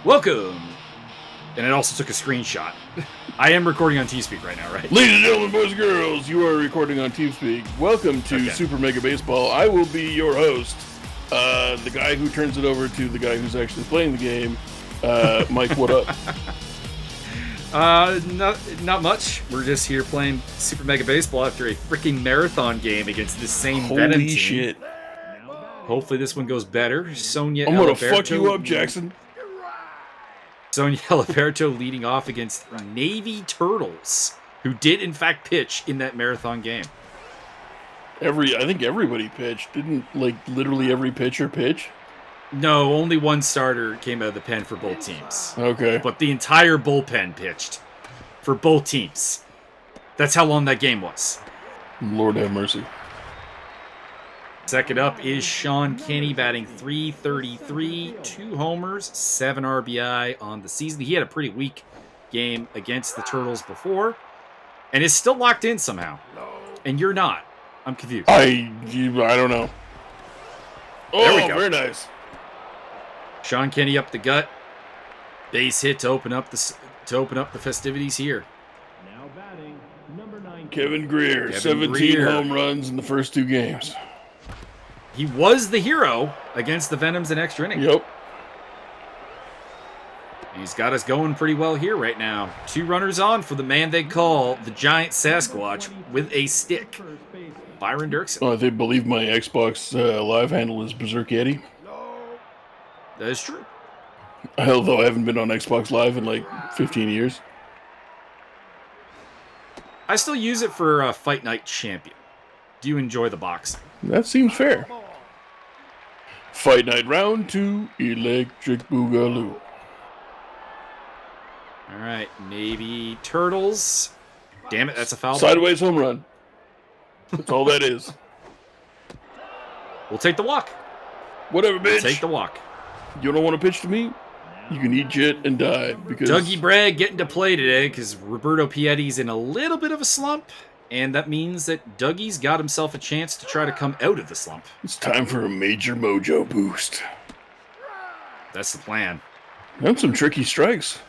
Welcome. And it also took a screenshot. I am recording on TeamSpeak right now, right? Ladies and gentlemen, boys and girls, you are recording on TeamSpeak. Welcome to Super Mega Baseball. I will be your host, the guy who turns it over to the guy who's actually playing the game. Mike, what up? Not much. We're just here playing Super Mega Baseball after a freaking marathon game against this same Venom team. Holy shit. Hopefully this one goes better. Sonia I'm gonna fuck you up, Jackson. Sonia Alberto leading off against Navy Turtles, who did in fact pitch in that marathon game. I think everybody pitched. Didn't, literally every pitcher pitch? No, only one starter came out of the pen for both teams. Okay. But the entire bullpen pitched for both teams. That's how long that game was. Lord have mercy. Second up is Sean Kenny batting .333, 2 homers, 7 RBI on the season. He had a pretty weak game against the Turtles before, and is still locked in somehow. And you're not. I'm confused. I don't know. There we go. Very nice. Sean Kenny up the gut, base hit to open up the festivities here. Now batting, number 9. Kevin Greer, 17 home runs in the first 2 games. He was the hero against the Venoms in Extra Innings. Yep. He's got us going pretty well here right now. 2 runners on for the man they call the Giant Sasquatch with a stick, Byron Derksen. Oh, they believe my Xbox Live handle is Berserk Yeti. That is true. Although I haven't been on Xbox Live in 15 years. I still use it for Fight Night Champion. Do you enjoy the boxing? That seems fair. Fight Night Round 2, Electric Boogaloo. All right, Navy Turtles. Damn it, that's a foul. Sideways home run. That's all that is. We'll take the walk. Whatever, bitch. We'll take the walk. You don't want to pitch to me? You can eat shit and die. Because Dougie Bragg getting to play today because Roberto Pietti's in a little bit of a slump. And that means that Dougie's got himself a chance to try to come out of the slump. It's time for a major mojo boost. That's the plan. That's some tricky strikes.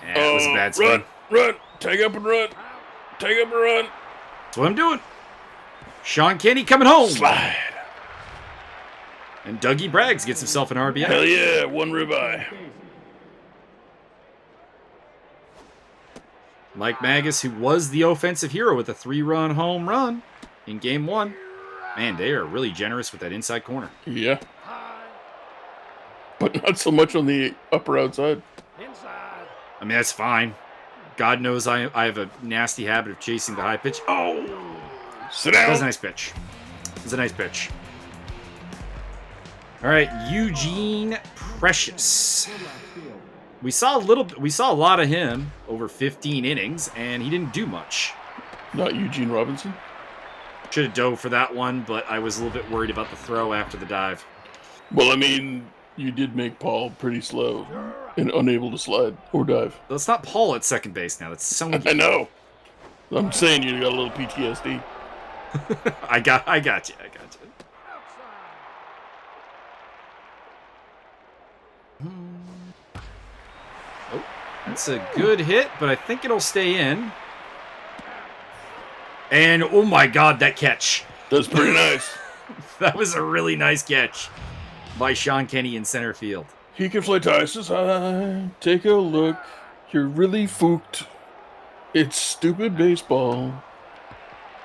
That was a bad swing. Run. Tag up and run. Tag up and run. That's what I'm doing. Sean Kenny coming home. Slide. And Dougie Braggs gets himself an RBI. Hell yeah, 1 ribeye. Mike Magus, who was the offensive hero with a 3-run home run in Game 1. Man, they are really generous with that inside corner. Yeah. But not so much on the upper outside. I mean, that's fine. God knows I have a nasty habit of chasing the high pitch. Oh! Sit down. That was a nice pitch. It was a nice pitch. All right, Eugene Precious. We saw a lot of him over 15 innings, and he didn't do much. Not Eugene Robinson? Should have dove for that one, but I was a little bit worried about the throw after the dive. Well, I mean, you did make Paul pretty slow and unable to slide or dive. That's not Paul at second base now. That's Sonia. I know. I'm saying you got a little PTSD. I got you. Oh, that's a good hit, but I think it'll stay in. And oh my God, that catch! That's pretty nice. That was a really nice catch by Sean Kenny in center field. He can fly twice as high. Take a look. You're really fooked. It's stupid baseball.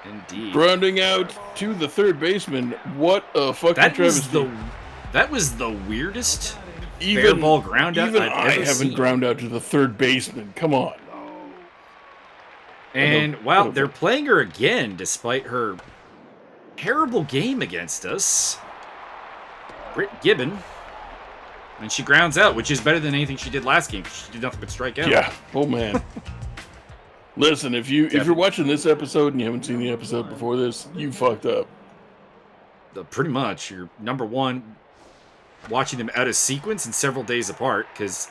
Indeed. Grounding out to the third baseman. What a fucking travesty. That was the weirdest fair ball ground out I've ever haven't seen. ground out to the third baseman. Come on. And, wow, they're playing her again despite her terrible game against us. Britt Gibbon. And she grounds out, which is better than anything she did last game. She did nothing but strike out. Yeah. Oh, man. Listen, if you're watching this episode and you haven't seen the episode before this, you fucked up. Pretty much. You're number one, watching them out of sequence and several days apart, because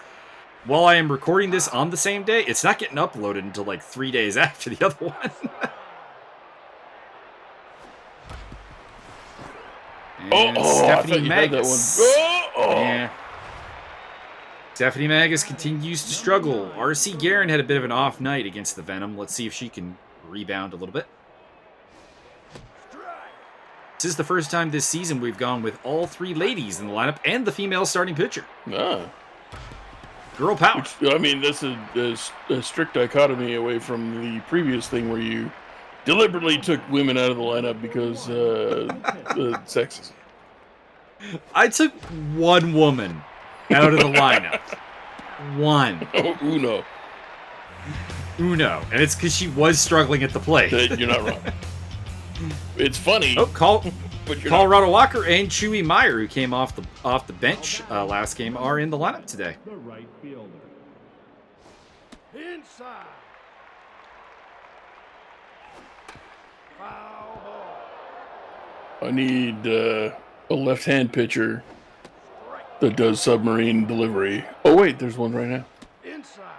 while I am recording this on the same day, it's not getting uploaded until 3 days after the other one. Stephanie Magus. had that one. Yeah. Stephanie Magus continues to struggle. R.C. Guerin had a bit of an off night against the Venom. Let's see if she can rebound a little bit. This is the first time this season we've gone with all 3 ladies in the lineup and the female starting pitcher. Ah. Girl power. Which, I mean, that's a strict dichotomy away from the previous thing where you deliberately took women out of the lineup because sexist. I took one woman out of the lineup. One. Oh, Uno. And it's because she was struggling at the plate. You're not wrong. It's funny. Oh, but you're Colorado Walker and Chewy Meyer, who came off the bench last game, are in the lineup today. The right fielder. Inside. Foul ball. I need a left-hand pitcher that does submarine delivery. Oh, wait, there's one right now. Inside.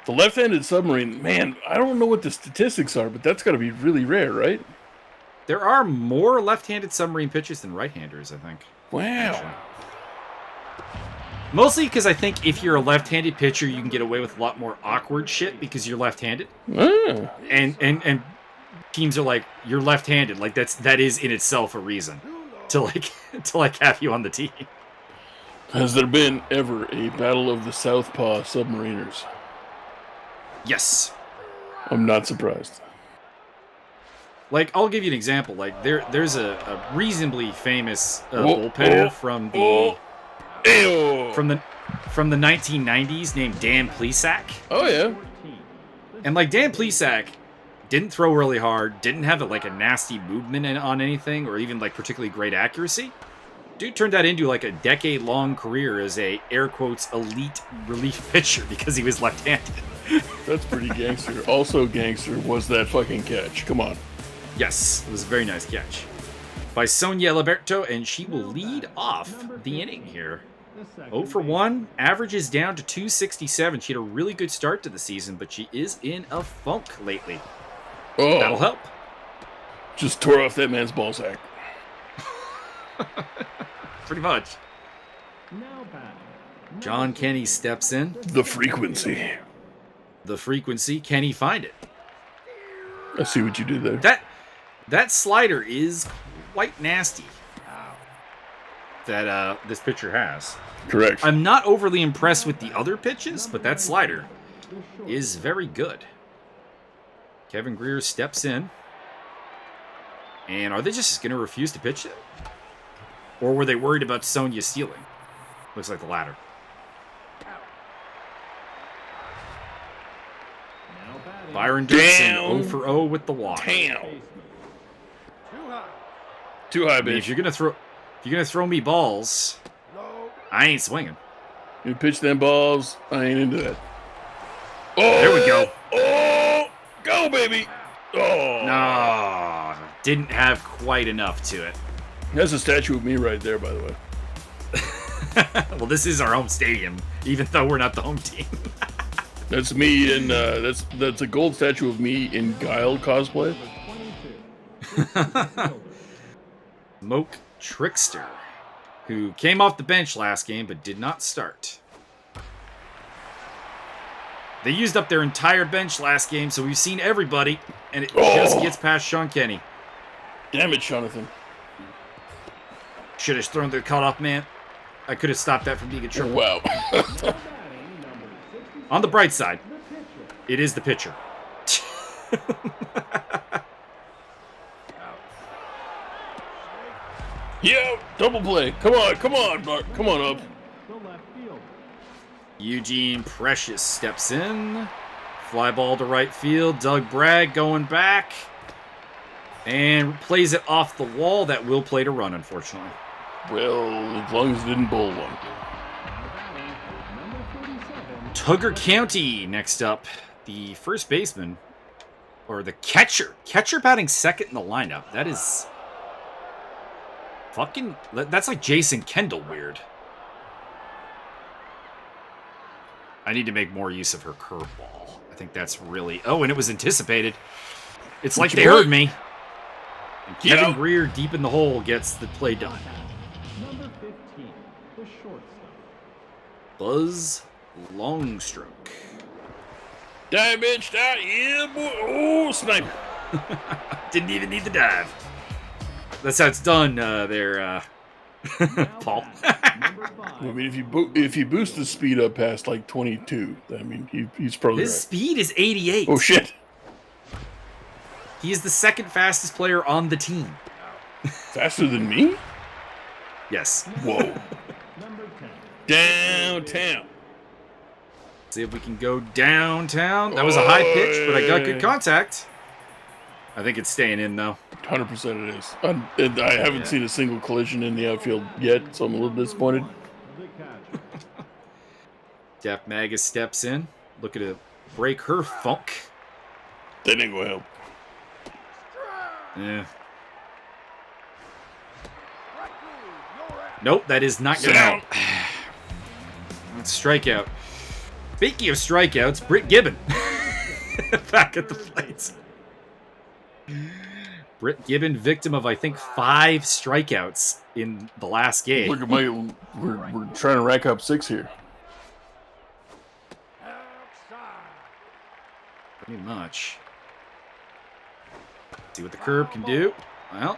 The left-handed submarine, man, I don't know what the statistics are, but that's got to be really rare, right? There are more left-handed submarine pitchers than right-handers, I think. Wow. Mostly because I think if you're a left-handed pitcher, you can get away with a lot more awkward shit because you're left-handed. Ah. And teams are like, you're left-handed. Like that is in itself a reason to have you on the team. Has there been ever a battle of the Southpaw submariners? Yes. I'm not surprised. Like, I'll give you an example. Like, there's a reasonably famous bullpenner from the 1990s named Dan Plesac. Oh, yeah. And, like, Dan Plesac didn't throw really hard, didn't have, a nasty movement on anything, or even, particularly great accuracy. Dude turned that into, a decade-long career as a, air quotes, elite relief pitcher because he was left-handed. That's pretty gangster. Also gangster was that fucking catch. Come on. Yes, it was a very nice catch by Sonia Liberto, and she will lead off the inning here. 0 for 1, average is down to 267. She had a really good start to the season, but she is in a funk lately. Oh, That'll help. Just tore off that man's ballsack. Pretty much. Now batting. John Kenny steps in. The frequency. The frequency, can he find it? I see what you did there. That slider is quite nasty that this pitcher has. Correct. I'm not overly impressed with the other pitches, but that slider is very good. Kevin Greer steps in. And are they just going to refuse to pitch it? Or were they worried about Sonya stealing? Looks like the latter. Byron Derksen 0 for 0 with the walk. Damn. Too high. Too high, I mean, bitch. if you're gonna throw me balls, Low. I ain't swinging. You pitch them balls, I ain't into that. Oh, There we go. Oh, go, baby. Oh. No, didn't have quite enough to it. That's a statue of me right there, by the way. Well, this is our home stadium, even though we're not the home team. That's me in, that's a gold statue of me in Guile cosplay. Moke Trickster, who came off the bench last game but did not start. They used up their entire bench last game, so we've seen everybody, and it just gets past Sean Kenny. Damn it, Jonathan. Should have thrown the cutoff man. I could have stopped that from being a triple. Wow. On the bright side, it is the pitcher. Yeah, double play. Come on, Mark. Come on up. The left fielder. Eugene Precious steps in. Fly ball to right field. Doug Bragg going back. And plays it off the wall. That will play to run, unfortunately. Well, as long as it didn't bowl one. Now batting. Number 37. Tugger County next up. The first baseman. Or the catcher. Catcher batting second in the lineup. That is... fucking... that's like Jason Kendall weird. I need to make more use of her curveball. I think that's really... oh, and it was anticipated. It's like they heard me. And Kevin Greer deep in the hole gets the play done. Number 15. The shortstop. Buzz Longstroke. Die, bitch, die. Yeah, boy. Oh, sniper. Didn't even need the dive. That's how it's done there, Paul. I mean, if you boost the speed up past like 22, I mean, he's probably His right. speed is 88. Oh, shit. He is the second fastest player on the team. Faster than me? Yes. Whoa. Downtown. See if we can go downtown. That was a high pitch, but I got good contact. I think it's staying in, though. 100% it is. And I haven't seen a single collision in the outfield yet, so I'm a little disappointed. Dap Magus steps in, looking to break her funk. That ain't gonna help. Yeah. Nope, that is not going to help. That's a strikeout. Speaking of strikeouts, Britt Gibbon. Back at the plate. Britt Gibbon, victim of, I think, 5 strikeouts in the last game. Look at we're trying to rack up 6 here. Pretty much. See what the curb can do. Well,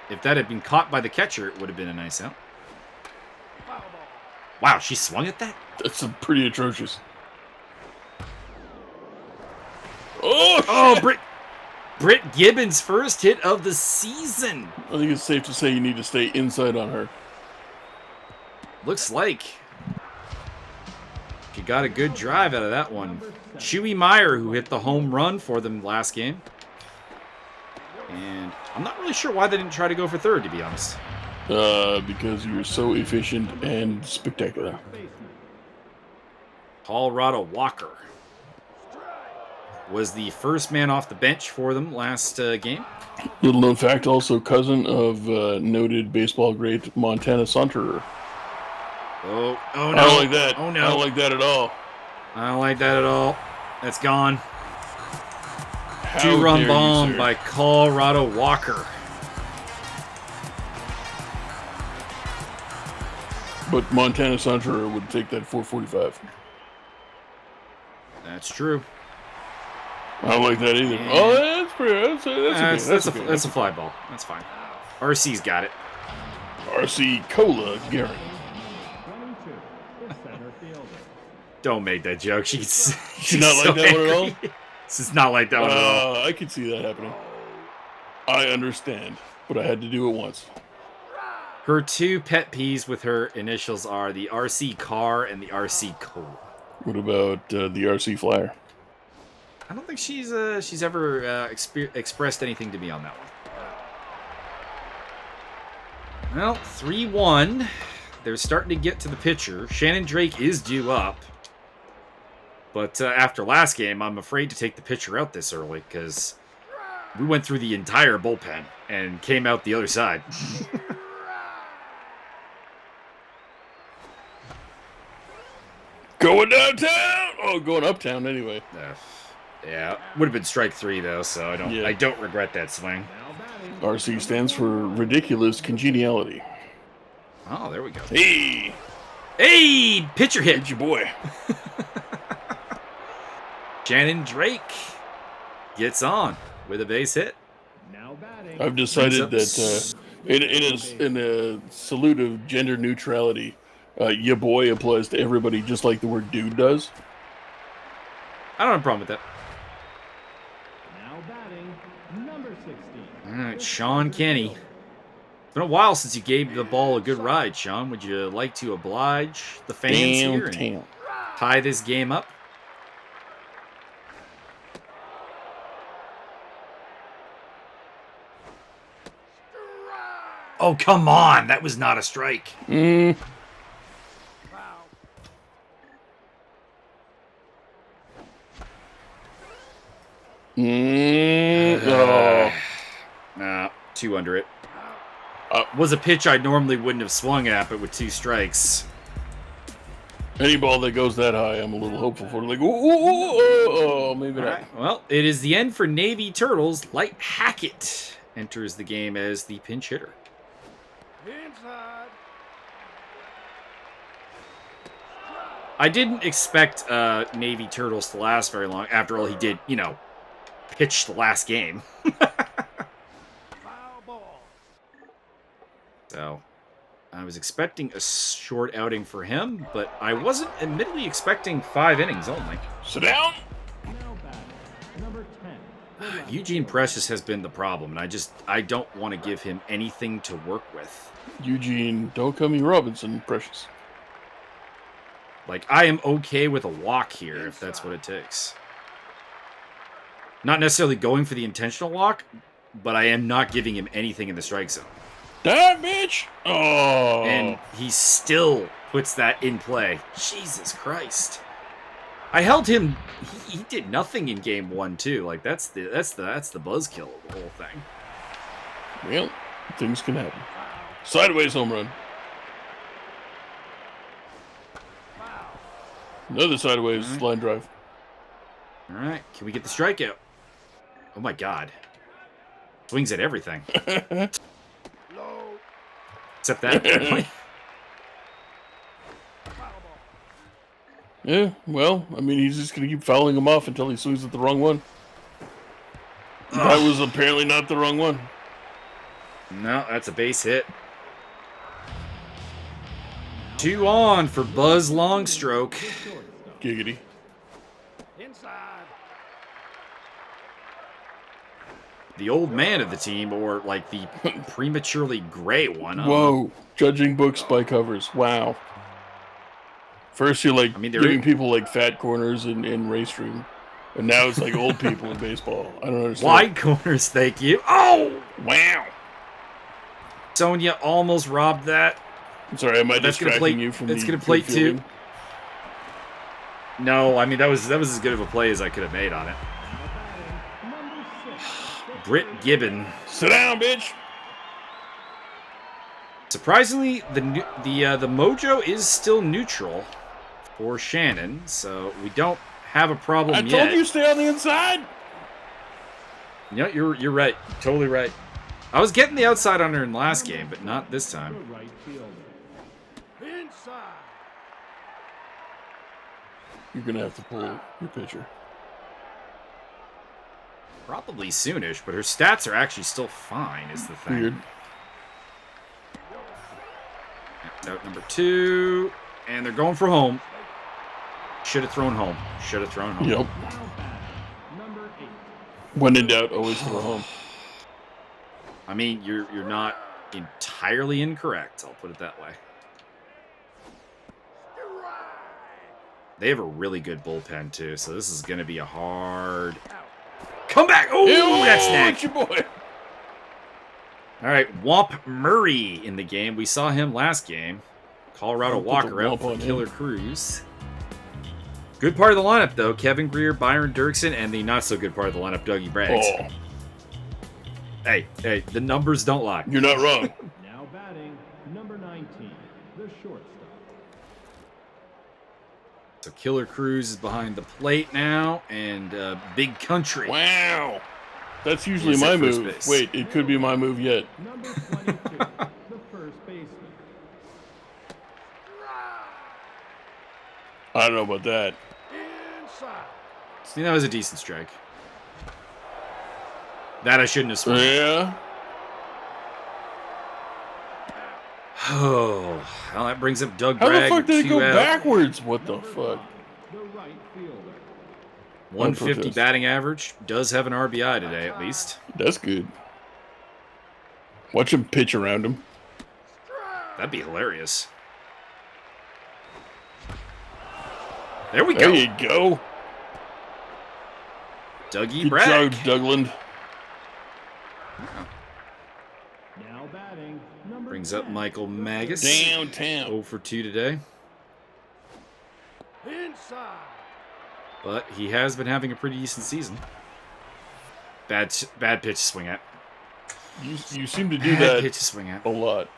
if that had been caught by the catcher, it would have been a nice out. Wow, she swung at that? That's pretty atrocious. Oh, Oh, Britt Gibbon's first hit of the season. I think it's safe to say you need to stay inside on her. Looks like she got a good drive out of that one. Chewy Meyer, who hit the home run for them last game. And I'm not really sure why they didn't try to go for third, to be honest. Because you're so efficient and spectacular. Colorado Walker was the first man off the bench for them last game. Little known fact, also cousin of noted baseball great Montana Sonterer. Oh no. I don't like that. Oh, no. I don't like that at all. I don't like that at all. That's gone. How 2-run dare bomb you, sir. by Colorado Walker. But Montana Sonterer would take that 445. That's true. I don't like that either. Oh, that's pretty. That's okay. That's a fly ball. That's fine. RC's got it. RC Cola Garen. Don't make that joke. She's not like that one at all? angry. This is not like that one at all. I could see that happening. I understand, but I had to do it once. Her 2 pet peeves with her initials are the RC car and the RC Cola. What about the RC Flyer? I don't think she's ever expressed anything to me on that one. Well, 3-1. They're starting to get to the pitcher. Shannon Drake is due up. But after last game, I'm afraid to take the pitcher out this early because we went through the entire bullpen and came out the other side. Going downtown? Oh, going uptown anyway. Yeah, would have been strike 3 though, so I don't regret that swing. RC stands for ridiculous congeniality. Oh, there we go. Hey, pitcher hit. it's your boy. Shannon Drake gets on with a base hit. Now batting. I've decided that in a salute of gender neutrality, your boy applies to everybody just like the word dude does. I don't have a problem with that. Now batting, number 16. All right, Sean Kenny. It's been a while since you gave the ball a good ride, Sean. Would you like to oblige the fans here and Downtown. tie this game up? Oh, come on. That was not a strike. Oh. Nah, 2 under it. Was a pitch I normally wouldn't have swung at, but with 2 strikes. Any ball that goes that high, I'm a little hopeful for. Like, oh, maybe All not. right. Well, it is the end for Navy Turtles. Light Hackett enters the game as the pinch hitter. Inside. I didn't expect Navy Turtles to last very long. After all, he did, pitch the last game. Foul ball. So I was expecting a short outing for him, but I wasn't admittedly expecting 5 innings only. Sit down. Now batting, number 10. Eugene Precious has been the problem, and I don't want to give him anything to work with. Eugene, don't call me Robinson, Precious. Like, I am okay with a walk here if that's what it takes. Not necessarily going for the intentional walk, but I am not giving him anything in the strike zone. That bitch! Oh. And he still puts that in play. Jesus Christ. I held him. He did nothing in game 1 too. Like that's the buzzkill of the whole thing. Well, things can happen. Sideways home run. Another sideways line drive. All right, can we get the strikeout? Oh my God. Swings at everything. Low. Except that, apparently. Foul ball. Yeah, well, I mean, he's just going to keep fouling him off until he swings at the wrong one. That was apparently not the wrong one. No, that's a base hit. 2 on for Buzz Longstroke. Giggity. Inside. The old man of the team, or like the prematurely gray one. Whoa, judging books by covers. Wow. First you're like giving people like fat corners in race room, and now it's like old people in baseball. I don't understand. Wide corners, thank you. Oh! Wow. Sonia almost robbed that. I'm sorry, am I That's gonna distracting plate- you from that's the gonna plate good fielding? two. No, I mean that was as good of a play as I could have made on it. Number 6. Britt Gibbon. Sit down, bitch. Surprisingly, the mojo is still neutral for Shannon, so we don't have a problem I yet. told you stay on the inside. Yeah, you're right. Totally right. I was getting the outside on her in the last game, but not this The time. right fielder. Inside. You're gonna have to pull your pitcher. Probably soonish, but her stats are actually still fine, is the thing. Weird. Out number 2, and they're going for home. Should have thrown home. Should have thrown home. Yep. Now batting, number 8. When in doubt, always throw home. I mean, you're not entirely incorrect. I'll put it that way. They have a really good bullpen too, so this is going to be a hard come back. Oh, that's neck. your boy. All right, Womp Murray in the game. We saw him last game. Colorado Put the Walker out womp for on Killer him. Cruz. Good part of the lineup though: Kevin Greer, Byron Derksen, and the not so good part of the lineup, Dougie Braggs. Oh, Hey, the numbers don't lie. you're not wrong. Now batting, number 19. The shortstop. So Killer Cruz is behind the plate now, and Big Country. Wow. That's usually He's my at first move. base. Wait, it could be my move yet. Number 22. The first baseman. I don't know about that. Inside. See, that was a decent strike. That I shouldn't have swung. Yeah. Oh, well, that brings up Doug How Bragg. the fuck did it 2 go out. backwards? What the fuck? The right fielder. 150 protest. batting average. Does have an RBI today, at least. That's good. Watch him pitch around him. That'd be hilarious. There we go. There you go. Dougie Good Bragg. job, Dougland. Now batting, number Brings up 10. Michael Magus. Downtown. 0 for 2 today. Inside. But he has been having a pretty decent season. Bad pitch to swing at. You seem to do Bad that pitch to swing at. a lot.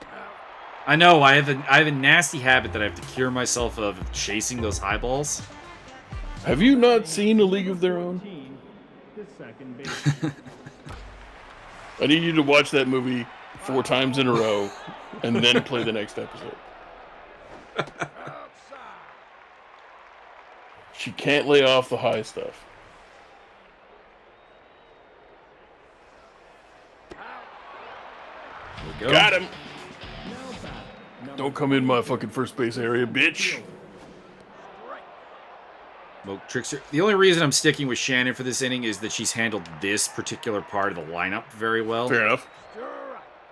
I know. I have a nasty habit that I have to cure myself of chasing those high balls. Have you not seen A League of Their Own? 14, the second baseman. I need you to watch that movie 4 times in a row and then play the next episode. Outside. She can't lay off the high stuff. There we go. Got him. Don't come in my fucking first base area, bitch. Moke Trickster. The only reason I'm sticking with Shannon for this inning is that she's handled this particular part of the lineup very well. Fair enough.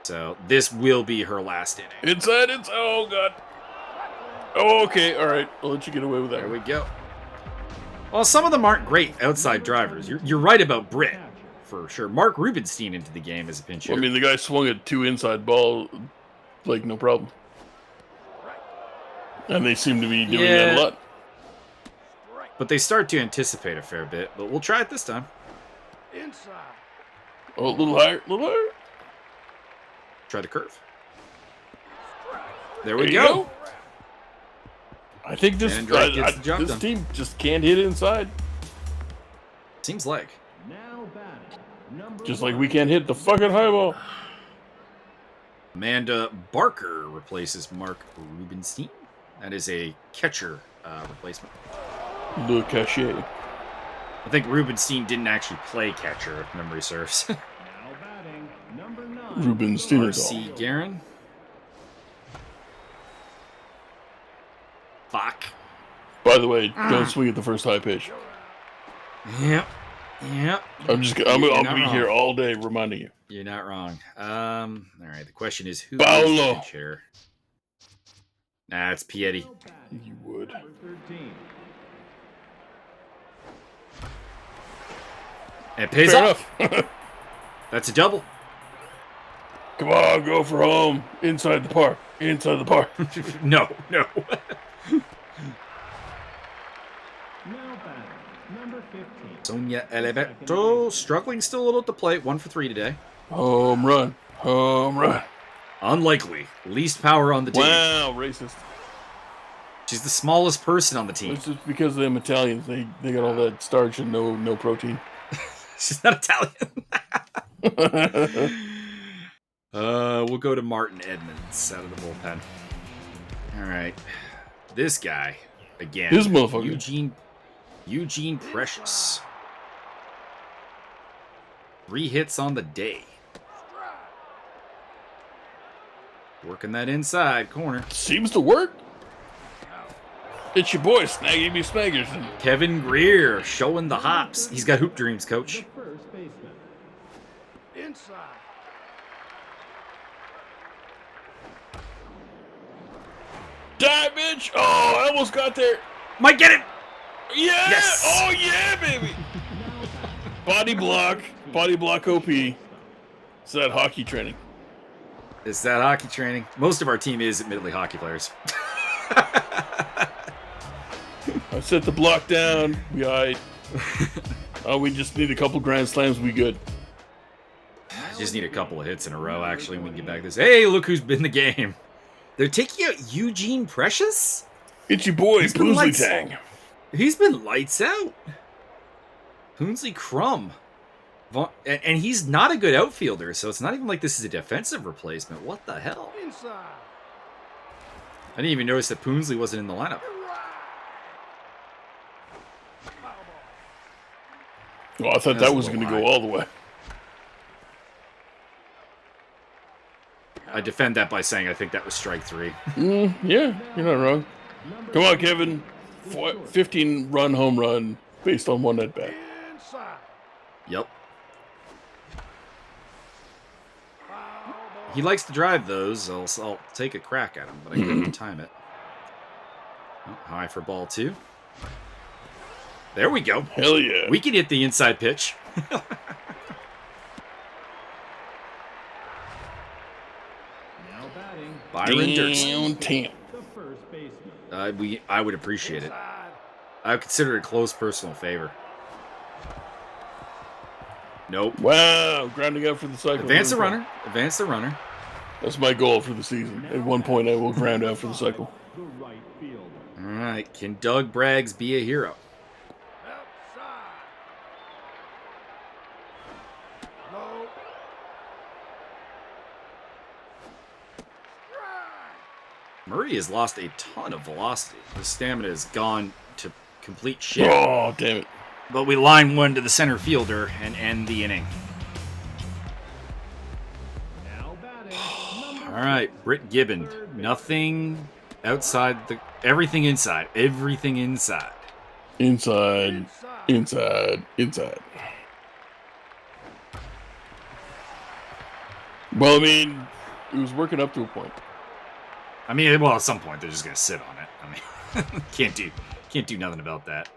So this will be her last inning. Inside, oh god. Oh, okay, all right. I'll let you get away with that. There we go. Well, some of them aren't great outside drivers. You're right about Britt, for sure. Mark Rubenstein into the game as a pinch hitter. I mean, the guy swung a 2 inside ball, like, no problem. And they seem to be doing that a lot. But they start to anticipate a fair bit. But we'll try it this time. Inside. Oh, a little higher, a little higher. Try the curve. There we go. I think this this team just can't hit inside. Seems like. Now batting. Just like we can't hit the fucking high ball. Amanda Barker replaces Mark Rubenstein. That is a catcher replacement. Le cachet. I think Rubenstein didn't actually play catcher, if memory serves. Now batting. Number 9. Rubenstein. R.C. Guerin. Fuck. By the way, don't swing at the first high pitch. Yep. Yep. I'll be here all day reminding you. You're not wrong. All right. The question is who Paolo. is the pinch hitter? Nah, it's Piety. You would. Number 13. And it pays Fair off. enough. That's a double. Come on, go for home. Inside the park. Inside the park. No. Now batting. Number 15. Sonia Eleberto struggling still a little at the plate. 1 for 3 today. Home run. Home run. Unlikely. Least power on the team. Wow, racist. She's the smallest person on the team. It's just because of them Italians. They got all that starch and no protein. She's not Italian. We'll go to Martin Edmonds out of the bullpen. All right. This guy, again. This motherfucker. Eugene Precious. 3 hits on the day. Working that inside corner. Seems to work. It's your boy, Snaggy B. Snaggerson. Kevin Greer showing the hops. He's got hoop dreams, coach. The first baseman. Inside. Die, bitch! Oh, I almost got there. Might get it. Yeah! Yes! Oh, yeah, baby! Body block OP. It's that hockey training. It's that hockey training. Most of our team is admittedly hockey players. I set the block down. We aight. Oh, we just need a couple grand slams. We good. Just need a couple of hits in a row, actually, and we can get back to this. Hey, look who's been in the game. They're taking out Eugene Precious? It's your boy, He's been Boozley lights- Tang. He's been lights out. Poonsley Crumb. And he's not a good outfielder, so it's not even like this is a defensive replacement. What the hell? Inside. I didn't even notice that Poonsley wasn't in the lineup. Oh, I thought That's that a was little going to go high. all the way. I defend that by saying I think that was strike 3. Yeah, you're not wrong. Come on, Kevin. 15-run home run based on 1 at bat. Inside. Yep. He likes to drive those. I'll take a crack at him, but I couldn't time it. Oh, high for ball 2. There we go. Hell yeah. We can hit the inside pitch. Now batting. Byron Derksen. Downtown. The first baseman. I would appreciate it. Inside. I would consider it a close personal favor. Nope. Wow, grounding out for the cycle. Advance the runner. Advance the runner. That's my goal for the season. At one point, I will ground out for the cycle. The right fielder. All right. Can Doug Braggs be a hero? Outside. Low. Strike. Murray has lost a ton of velocity. His stamina has gone to complete shit. Oh, damn it. But we line one to the center fielder and end the inning. Now batting, All right, Britt Gibbon. Nothing outside the... Everything inside. Everything inside. Inside. Well, I mean, it was working up to a point. I mean, well, at some point they're just gonna sit on it. I mean, can't do nothing about that.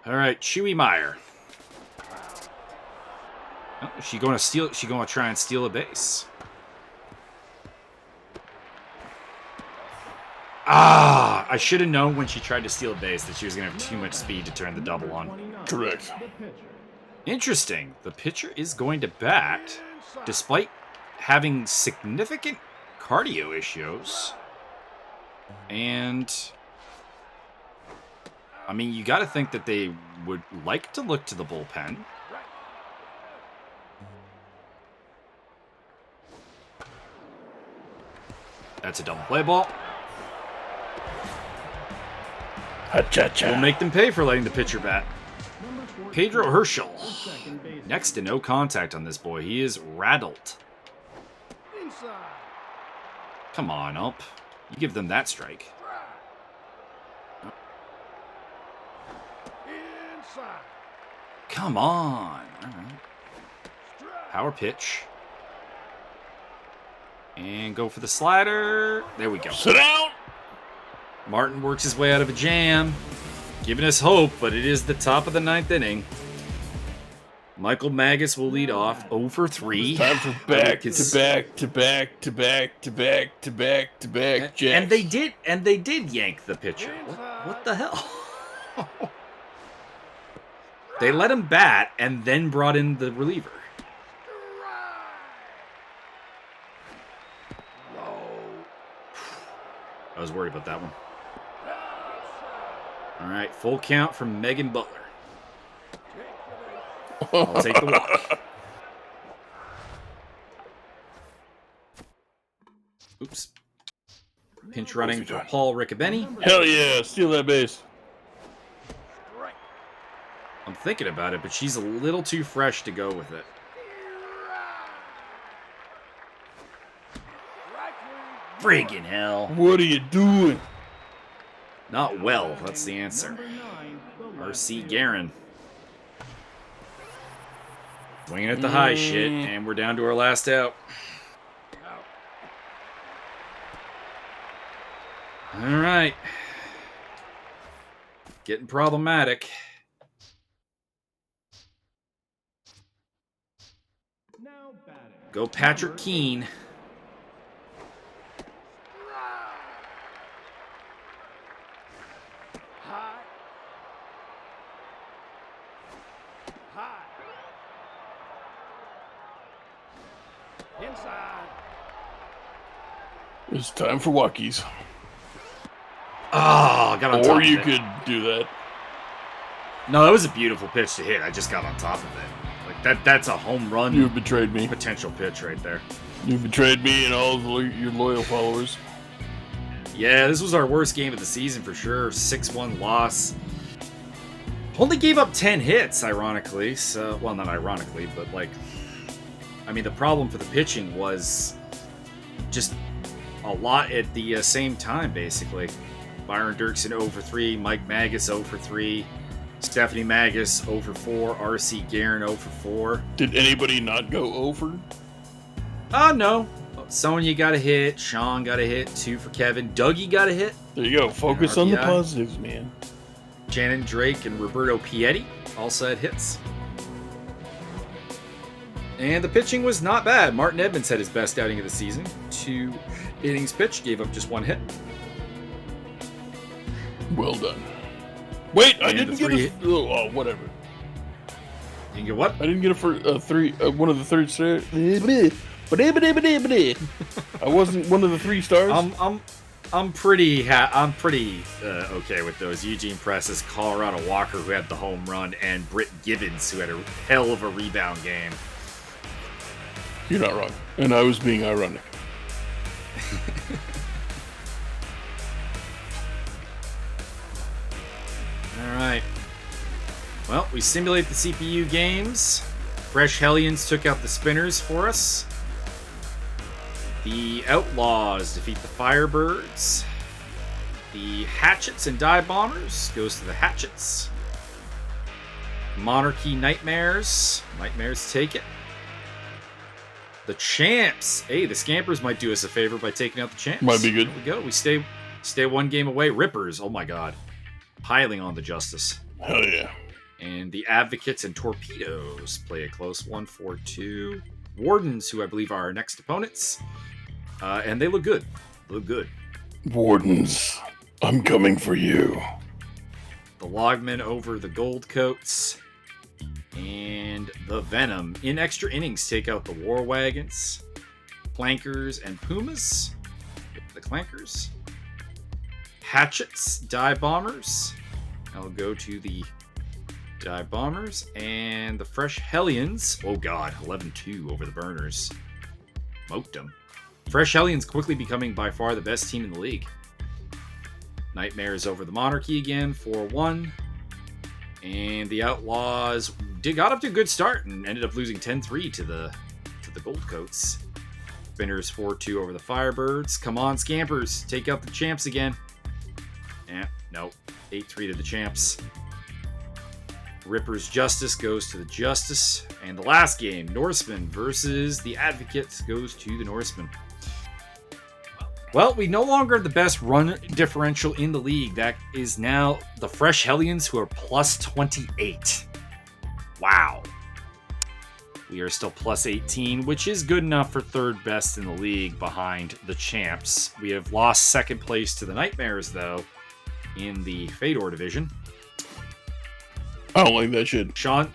All right, Chewy Meyer. Oh, she going to try and steal a base. Ah, I should have known when she tried to steal a base that she was going to have too much speed to turn the double on. Correct. the pitcher. Interesting. The pitcher is going to bat despite having significant cardio issues. And I mean, you got to think that they would like to look to the bullpen. That's a double play ball. Ha-cha-cha. We'll make them pay for letting the pitcher bat. Pedro Herschel. Next to no contact on this boy. He is rattled. Inside. Come on, Ump. You give them that strike. Inside. Come on. All right. Power pitch. And go for the slider. There we go. Sit down. Martin works his way out of a jam. Giving us hope, but it is the top of the 9th inning. Michael Magus will lead off 0 for 3. Time for back to back jacks. And they did yank the pitcher. What the hell? They let him bat and then brought in the reliever. I was worried about that one. All right, full count from Megan Butler. I'll take the walk. Oops. Pinch running for Paul Riccobeni. Hell yeah, steal that base. I'm thinking about it, but she's a little too fresh to go with it. Friggin' hell. What are you doing? Not well, that's the answer. R.C. Guerin. Swinging at the high shit, and we're down to our last out. All right. Getting problematic. Now batting. Go Patrick Keene. High. High. Inside. It's time for walkies. Oh, got on top Or of you it. could do that. No, that was a beautiful pitch to hit. I just got on top of it. Like that's a home run You've betrayed me. potential pitch right there. You've betrayed me and all of your loyal followers. Yeah, this was our worst game of the season for sure. 6-1 loss. Only gave up 10 hits, ironically. So, well, not ironically, but like, I mean, the problem for the pitching was just a lot at the same time, basically. Byron Derksen 0 for 3, Mike Magus 0 for 3, Stephanie Magus 0 for 4, R.C. Guerin 0 for 4. Did anybody not go over? No. Sonya got a hit, Sean got a hit, 2 for Kevin, Dougie got a hit, There you go. Focus on the RBI. positives, man. Shannon Drake and Roberto Pietti also had hits. And the pitching was not bad. Martin Edmonds had his best outing of the season. 2 innings pitched, gave up just 1 hit. Well done. Wait, I And didn't the get three- oh, whatever. You can get what? I didn't get one of the third stars. I wasn't one of the 3 stars. I'm pretty okay with those. Eugene Press's, Colorado Walker, who had the home run, and Britt Gibbons, who had a hell of a rebound game. You're not wrong. And I was being ironic. we simulate the CPU games. Fresh Hellions took out the Spinners for us. The Outlaws defeat the Firebirds. The Hatchets and Die Bombers goes to the Hatchets. Monarchy Nightmares. Nightmares take it. The Champs. Hey, the Scampers might do us a favor by taking out the Champs. Might be good. There we go. We stay one game away. Rippers. Oh my god. Piling on the Justice. Hell yeah. And the Advocates and Torpedoes play a close 1-4-2. Wardens, who I believe are our next opponents. And they look good. Look good. Wardens, I'm coming for you. The Logmen over the Gold Coats. And the Venom in extra innings take out the War Wagons. Clankers and Pumas. The Clankers. Hatchets, Die Bombers. I'll go to the Die Bombers. And the Fresh Hellions. Oh god, 11-2 over the Burners. Moped them. Fresh Hellions quickly becoming by far the best team in the league. Nightmares over the Monarchy again, 4-1. And the Outlaws got up to a good start and ended up losing 10-3 to the Gold Coats. Spinners 4-2 over the Firebirds. Come on, Scampers. Take out the Champs again. Nope. 8-3 to the Champs. Ripper's Justice goes to the Justice. And the last game, Norsemen versus the Advocates, goes to the Norsemen. Well, we no longer have the best run differential in the league. That is now the Fresh Hellions, who are plus 28. Wow. We are still plus 18, which is good enough for third best in the league behind the Champs. We have lost second place to the Nightmares, though, in the Fedor division. I don't like that shit. Sean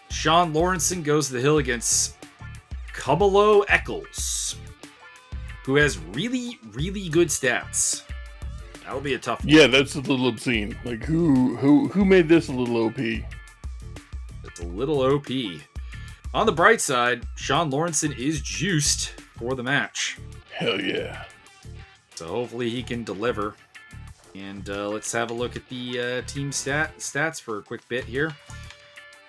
Lawrenson goes to the hill against Kubalo Eccles, who has really, really good stats. That'll be a tough one. Yeah, that's a little obscene. Like, who made this a little OP? It's a little OP. On the bright side, Sean Lawrenson is juiced for the match. Hell yeah. So hopefully he can deliver. And let's have a look at the team stats for a quick bit here.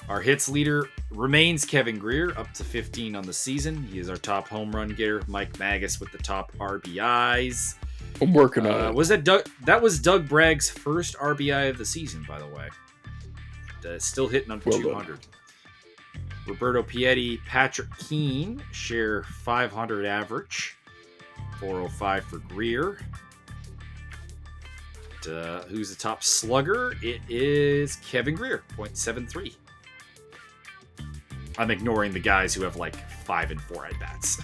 Our hits leader remains Kevin Greer, up to 15 on the season. He is our top home run getter. Mike Magus with the top RBIs. I'm working on it. That was Doug Bragg's first RBI of the season, by the way. Still hitting under 200. Roberto Piatti, Patrick Keene share 500 average. 405 for Greer. Who's the top slugger? It is Kevin Greer, .73. I'm ignoring the guys who have like 5 and 4 at bats.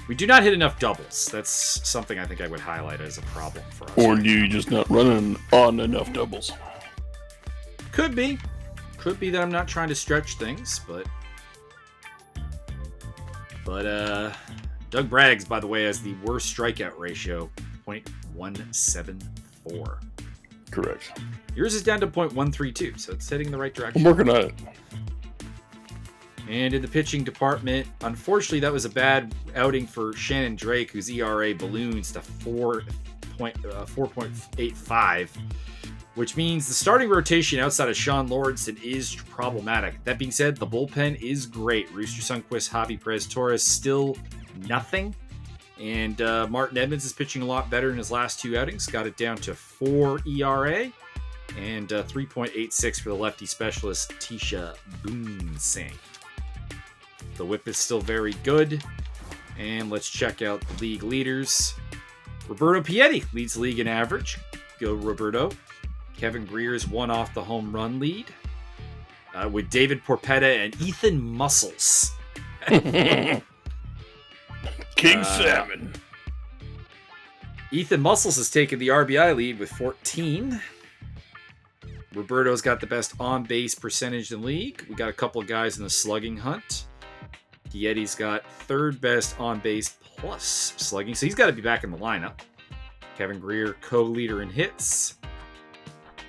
We do not hit enough doubles. That's something I think I would highlight as a problem for us. Or do you just not running on enough doubles? Could be. Could be that I'm not trying to stretch things, but Doug Braggs, by the way, has the worst strikeout ratio, 0.174. Correct. Yours is down to 0.132, so it's heading in the right direction. I'm working on it. And in the pitching department, unfortunately, that was a bad outing for Shannon Drake, whose ERA balloons to 4.85, which means the starting rotation outside of Sean Lawrenson is problematic. That being said, the bullpen is great. Rooster Sundquist, Javi Perez-Torres, still nothing. And Martin Edmonds is pitching a lot better in his last 2 outings. Got it down to 4 ERA and 3.86 for the lefty specialist, Tisha Boonsing. The whip is still very good. And let's check out the league leaders. Roberto Piatti leads the league in average. Go Roberto. Kevin Greer is 1 off the home run lead. With David Porpetta and Ethan Muscles. King Salmon. Ethan Muscles has taken the RBI lead with 14. Roberto's got the best on-base percentage in the league. We got a couple of guys in the slugging hunt. Pietti's got 3rd best on-base plus slugging, so he's got to be back in the lineup. Kevin Greer, co-leader in hits.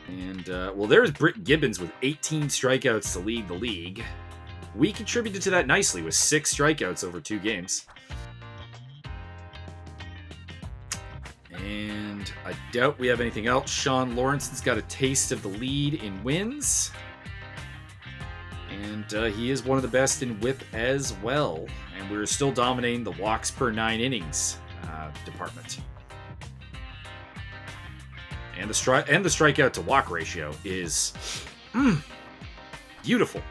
And, there's Britt Gibbons with 18 strikeouts to lead the league. We contributed to that nicely with 6 strikeouts over 2 games. And I doubt we have anything else. Sean Lawrenson's got a taste of the lead in wins. And he is one of the best in whip as well. And we're still dominating the walks per 9 innings department. And the strikeout to walk ratio is beautiful.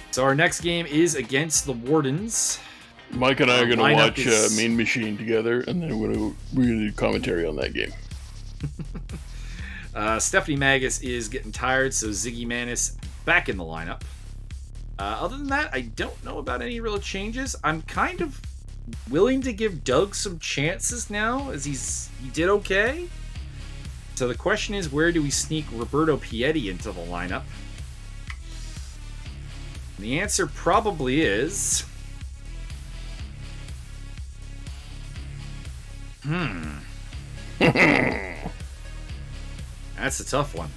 So our next game is against the Wardens. Mike and I are going to watch is... Mean Machine together, and then we're going to do commentary on that game. Stephanie Magus is getting tired, so Ziggy Manis back in the lineup. Other than that, I don't know about any real changes. I'm kind of willing to give Doug some chances now, as he did okay. So the question is, where do we sneak Roberto Pietti into the lineup? And the answer probably is... That's a tough one.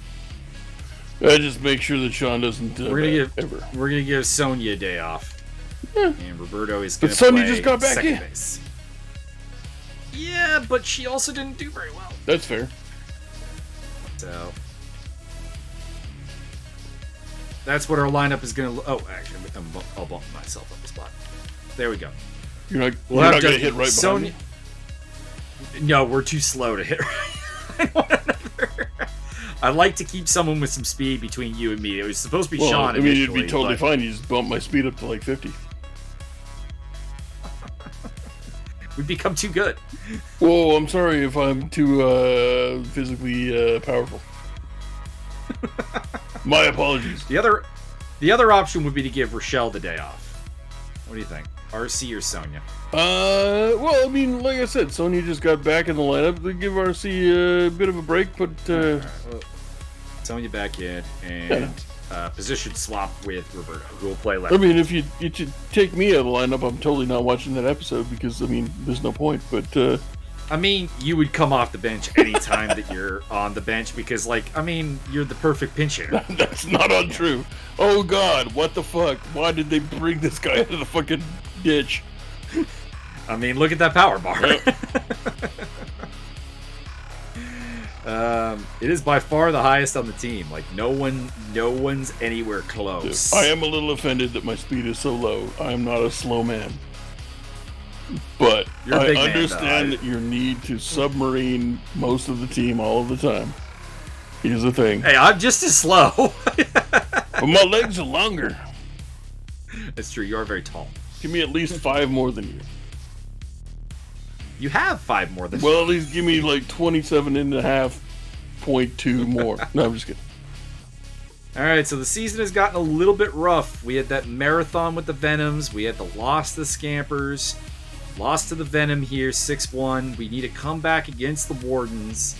I just make sure that Sean doesn't. We're gonna give Sonia a day off, and Roberto is gonna But Sonia play just got back second in. base. Yeah, but she also didn't do very well. That's fair. So that's what our lineup is gonna. Oh, actually, I'll bump myself up a spot. There we go. You're not going to hit right behind me? No, we're too slow to hit right one another. I like to keep someone with some speed between you and me. It was supposed to be Sean initially. It'd be totally fine. You just bump my speed up to like 50. We've become too good. Whoa, I'm sorry if I'm too physically powerful. My apologies. The other option would be to give Rochelle the day off. What do you think? RC or Sonia? Well, I mean, like I said, Sonia just got back in the lineup. They give RC a bit of a break, but Sonia back in, and position swap with Roberto, who will play left. I mean, if you take me out of the lineup, I'm totally not watching that episode because, I mean, there's no point. But I mean, you would come off the bench anytime that you're on the bench because, like, I mean, you're the perfect pinch hitter. That's not untrue. Oh, God, what the fuck? Why did they bring this guy out of the fucking ditch? I mean, look at that power bar. It is by far the highest on the team. Like, no one's anywhere close. I am a little offended that my speed is so low. I am not a slow man. But I understand that your need to submarine most of the team all of the time is a thing. Hey, I'm just as slow. But my legs are longer. That's true. You are very tall. Give me at least 5 more than you. You have 5 more than Well, at least give me like 27.5.2 more. No, I'm just kidding. All right, so the season has gotten a little bit rough. We had that marathon with the Venoms. We had the loss to the Scampers. Lost to the Venom here, 6-1. We need a comeback against the Wardens.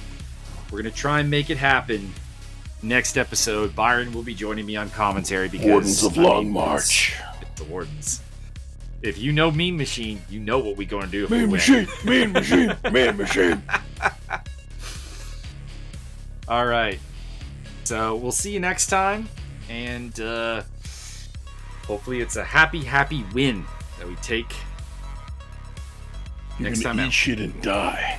We're going to try and make it happen. Next episode, Byron will be joining me on commentary because... Wardens of Long March. It's the Wardens. If you know Mean Machine, you know what we're going to do if we Mean win. Machine, Mean Machine, Mean Machine. All right. So we'll see you next time. And hopefully it's a happy win that we take You're next gonna time eat out. shit and die.